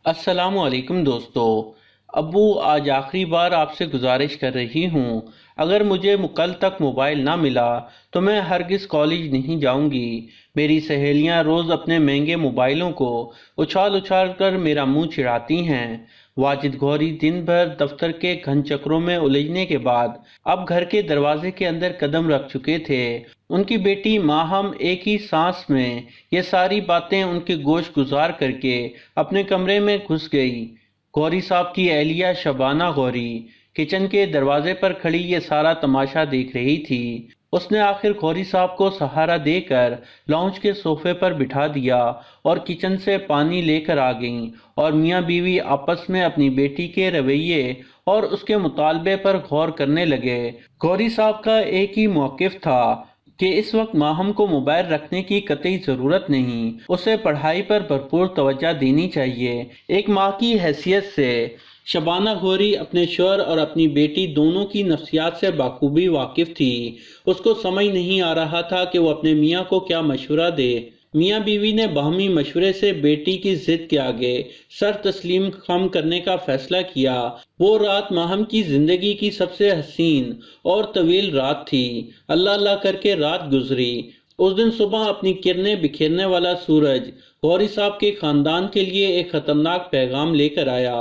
अस्सलाम वालेकुम दोस्तों। अब्बू, आज आखिरी बार आपसे गुजारिश कर रही हूँ, अगर मुझे कल तक मोबाइल ना मिला तो मैं हरगिज़ कॉलेज नहीं जाऊँगी। मेरी सहेलियाँ रोज़ अपने महंगे मोबाइलों को उछाल उछाल कर मेरा मुंह चिढ़ाती हैं। वाजिद गौरी दिन भर दफ्तर के घन चक्रों में उलझने के बाद अब घर के दरवाजे के अंदर कदम रख चुके थे। उनकी बेटी माहम एक ही सांस में ये सारी बातें उनके गोश गुजार करके अपने कमरे में घुस गई। गौरी साहब की अहलिया शबाना गौरी किचन के दरवाजे पर खड़ी ये सारा तमाशा देख रही थी। उसने आखिर गौरी साहब को सहारा देकर लॉन्च के सोफे पर बिठा दिया और किचन से पानी लेकर आ गईं और मियाँ बीवी आपस में अपनी बेटी के रवैये और उसके मुतालबे पर गौर करने लगे। गौरी साहब का एक ही मौक़िफ़ था कि इस वक्त माहम को मोबाइल रखने की कतई ज़रूरत नहीं, उसे पढ़ाई पर भरपूर तवज्जो देनी चाहिए। एक माँ की हैसियत से शबाना गौरी अपने शौहर और अपनी बेटी दोनों की नफ्सियात से बाखूबी वाकिफ थी। उसको समझ नहीं आ रहा था कि वो अपने मियाँ को क्या मशवरा दे। मियाँ बीवी ने बाहमी मशवरे से बेटी की जिद के आगे सर तस्लीम खम करने का फैसला किया। वो रात माहम की जिंदगी की सबसे हसीन और तवील रात थी। अल्लाह अल्लाह करके रात गुजरी। उस दिन सुबह अपनी किरणें बिखेरने वाला सूरज गौरी साहब के खानदान के लिए एक खतरनाक पैगाम लेकर आया।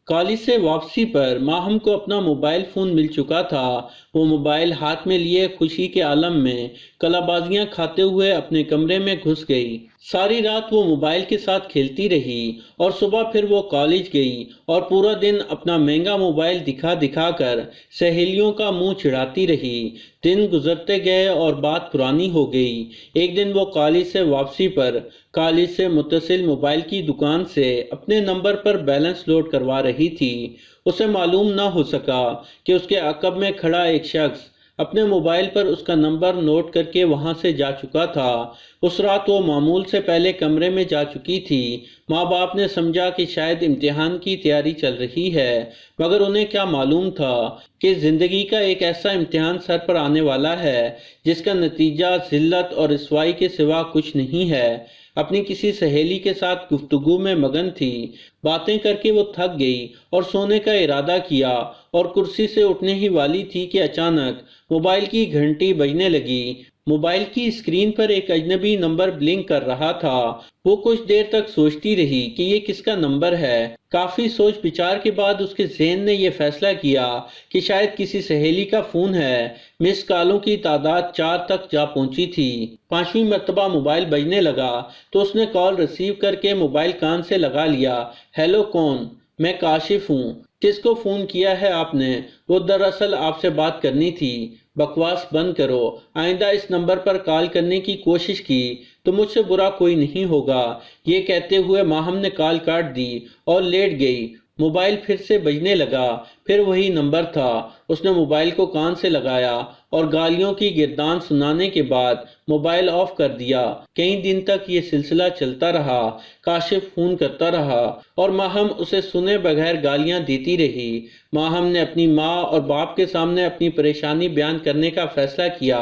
कॉलेज से वापसी पर माहम को अपना मोबाइल फ़ोन मिल चुका था। वो मोबाइल हाथ में लिए खुशी के आलम में कलाबाजियां खाते हुए अपने कमरे में घुस गई। सारी रात वो मोबाइल के साथ खेलती रही और सुबह फिर वो कॉलेज गई और पूरा दिन अपना महंगा मोबाइल दिखा दिखा कर सहेलियों का मुंह चिढ़ाती रही। दिन गुजरते गए और बात पुरानी हो गई। एक दिन वो कॉलेज से वापसी पर कॉलेज से मुत्तसिल मोबाइल की दुकान से अपने नंबर पर बैलेंस लोड करवा रही थी। उसे मालूम ना हो सका कि उसके अक़ब में खड़ा एक शख्स अपने मोबाइल पर उसका नंबर नोट करके वहां से जा चुका था। उस रात वो मामूल से पहले कमरे में जा चुकी थी। माँ बाप ने समझा कि शायद इम्तिहान की तैयारी चल रही है, मगर उन्हें क्या मालूम था कि ज़िंदगी का एक ऐसा इम्तिहान सर पर आने वाला है जिसका नतीजा ज़िल्लत और रुसवाई के सिवा कुछ नहीं है। अपनी किसी सहेली के साथ गुफ्तगू में मगन थी। बातें करके वो थक गई और सोने का इरादा किया और कुर्सी से उठने ही वाली थी कि अचानक मोबाइल की घंटी बजने लगी। मोबाइल की स्क्रीन पर एक अजनबी नंबर ब्लिंक कर रहा था। वो कुछ देर तक सोचती रही कि ये किसका नंबर है। काफी सोच विचार के बाद उसके ज़हन ने यह फैसला किया कि शायद किसी सहेली का फोन है। मिस कॉलों की तादाद 4 तक जा पहुंची थी। 5वीं मर्तबा मोबाइल बजने लगा तो उसने कॉल रिसीव करके मोबाइल कान से लगा लिया। हेलो, कौन? मैं काशिफ हूँ। किसको फोन किया है आपने? वो दरअसल आपसे बात करनी थी। बकवास बंद करो। आइंदा इस नंबर पर कॉल करने की कोशिश की तो मुझसे बुरा कोई नहीं होगा। ये कहते हुए माहम ने कॉल काट दी और लेट गई। मोबाइल फिर से बजने लगा। फिर वही नंबर था। उसने मोबाइल को कान से लगाया और गालियों की गिरदान सुनाने के बाद मोबाइल ऑफ कर दिया। कई दिन तक ये सिलसिला चलता रहा। काशिफ फोन करता रहा और माहम उसे सुने बगैर गालियां देती रही। माहम ने अपनी माँ और बाप के सामने अपनी परेशानी बयान करने का फैसला किया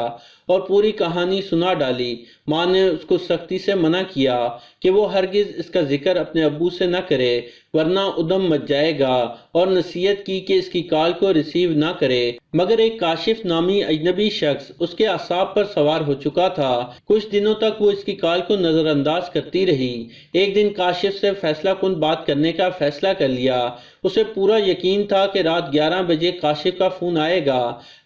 और पूरी कहानी सुना डाली। माँ ने उसको सख्ती से मना किया कि वो हरगिज इसका जिक्र अपने अब्बू से न करे वरना उदम मच जाएगा, और नसीहत की कि इसकी कॉल को रिसीव ना करे। मगर एक काशिफ नामी अजनबी शख्स उसके असाब पर सवार हो चुका था। कुछ दिनों तक वो इसकी कॉल को नजरअंदाज करती रही। एक दिन काशिफ से फैसला कुन बात करने का फैसला कर लिया। उसे पूरा यकीन था कि रात 11 बजे काशिफ का फोन आएगा।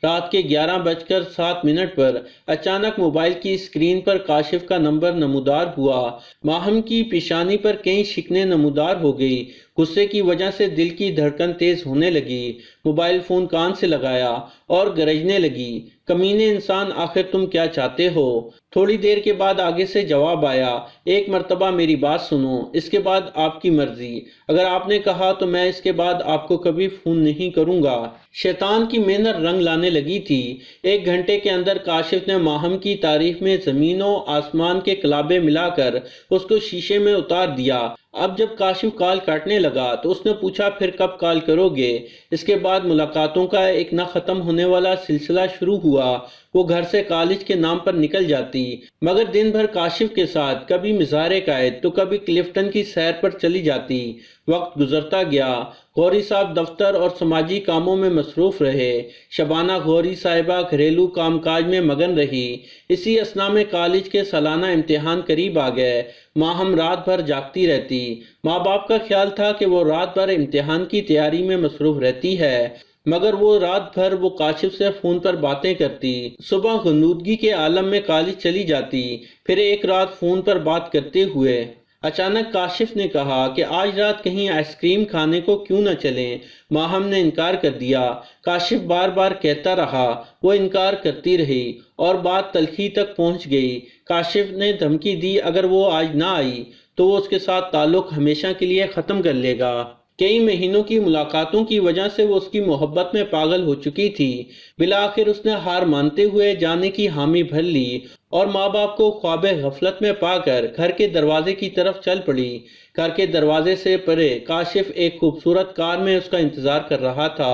रात के 11:07 पर अचानक मोबाइल की स्क्रीन पर काशिफ का नंबर नमूदार हुआ। माहम की पेशानी पर कई शिकने नमूदार हो गई। गुस्से की वजह से दिल की धड़कन तेज होने लगी। मोबाइल फोन कान से लगाया और गरजने लगी, कमीने इंसान, आखिर तुम क्या चाहते हो? थोड़ी देर के बाद आगे से जवाब आया, एक मर्तबा मेरी बात सुनो, इसके बाद आपकी मर्जी। अगर आपने कहा तो मैं इसके बाद आपको कभी फोन नहीं करूंगा। शैतान की मेहनत रंग लाने लगी थी। 1 घंटे के अंदर काशिफ ने माहम की तारीफ में जमीनों आसमान के कलाबे मिलाकर उसको शीशे में उतार दिया। अब जब काशिफ कॉल काटने लगा तो उसने पूछा, फिर कब कॉल करोगे? इसके बाद मुलाकातों का एक न ख़त्म होने वाला सिलसिला शुरू हुआ। वो घर से कॉलेज के नाम पर निकल जाती, رہتی، مگر دن بھر کاشف کے ساتھ کبھی مزار قائد تو کبھی کلفٹن کی سیر پر چلی جاتی۔ وقت گزرتا گیا، غوری صاحب دفتر اور سماجی کاموں میں مصروف رہے۔ شبانہ غوری صاحبہ گھریلو کام کاج میں مگن رہی۔ اسی اثناء میں کالج کے سالانہ امتحان قریب آ گئے۔ ماہم رات بھر جاگتی رہتی۔ ماں باپ کا خیال تھا کہ وہ رات بھر امتحان کی تیاری میں مصروف رہتی ہے، مگر وہ رات بھر وہ کاشف سے فون پر باتیں کرتی، صبح غنودگی کے عالم میں کالج چلی جاتی۔ پھر ایک رات فون پر بات کرتے ہوئے اچانک کاشف نے کہا کہ آج رات کہیں آئس کریم کھانے کو کیوں نہ چلیں۔ ماہم نے انکار کر دیا۔ کاشف بار بار کہتا رہا، وہ انکار کرتی رہی اور بات تلخی تک پہنچ گئی۔ کاشف نے دھمکی دی اگر وہ آج نہ آئی تو وہ اس کے ساتھ تعلق ہمیشہ کے لیے ختم کر لے گا۔ کئی مہینوں کی ملاقاتوں کی وجہ سے وہ اس کی محبت میں پاگل ہو چکی تھی۔ بالآخر اس نے ہار مانتے ہوئے جانے کی حامی بھر لی اور ماں باپ کو خواب غفلت میں پا کر گھر کے دروازے کی طرف چل پڑی۔ گھر کے دروازے سے پرے کاشف ایک خوبصورت کار میں اس کا انتظار کر رہا تھا۔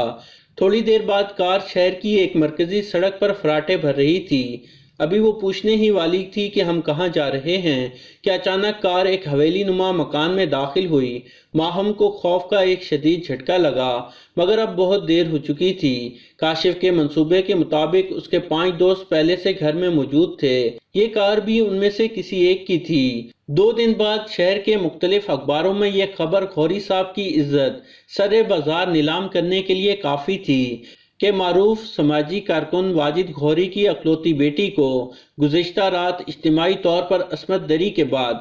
تھوڑی دیر بعد کار شہر کی ایک مرکزی سڑک پر فراٹے بھر رہی تھی۔ ابھی وہ پوچھنے ہی والی تھی کہ ہم کہاں جا رہے ہیں کہ اچانک کار ایک حویلی نما مکان میں داخل ہوئی۔ ماہم کو خوف کا ایک شدید جھٹکا لگا، مگر اب بہت دیر ہو چکی تھی۔ کاشف کے منصوبے کے مطابق اس کے 5 دوست پہلے سے گھر میں موجود تھے۔ یہ کار بھی ان میں سے کسی ایک کی تھی۔ 2 دن بعد شہر کے مختلف اخباروں میں یہ خبر غوری صاحب کی عزت سر بازار نیلام کرنے کے لیے کافی تھی کہ معروف سماجی کارکن واجد غوری کی اکلوتی بیٹی کو گزشتہ رات اجتماعی طور پر عصمت دری کے بعد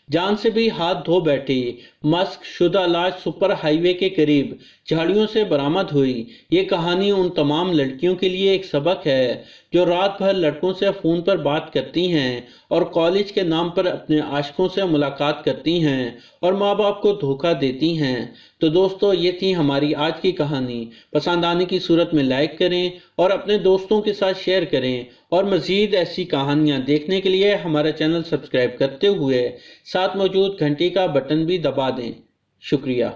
جان سے بھی ہاتھ دھو بیٹھی مسک شدہ لاش سپر ہائی وے کے قریب جھاڑیوں سے برآمد ہوئی۔ یہ کہانی ان تمام لڑکیوں کے لیے ایک سبق ہے جو رات بھر لڑکوں سے فون پر بات کرتی ہیں اور کالج کے نام پر اپنے عاشقوں سے ملاقات کرتی ہیں اور ماں باپ کو دھوکہ دیتی ہیں۔ تو دوستو، یہ تھی ہماری آج کی کہانی۔ پسند آنے کی صورت میں لائک کریں اور اپنے دوستوں کے ساتھ شیئر کریں، اور مزید ایسی کہانیاں دیکھنے کے لیے ہمارا چینل سبسکرائب کرتے ہوئے ساتھ موجود گھنٹی کا بٹن بھی دبا دیں۔ شکریہ۔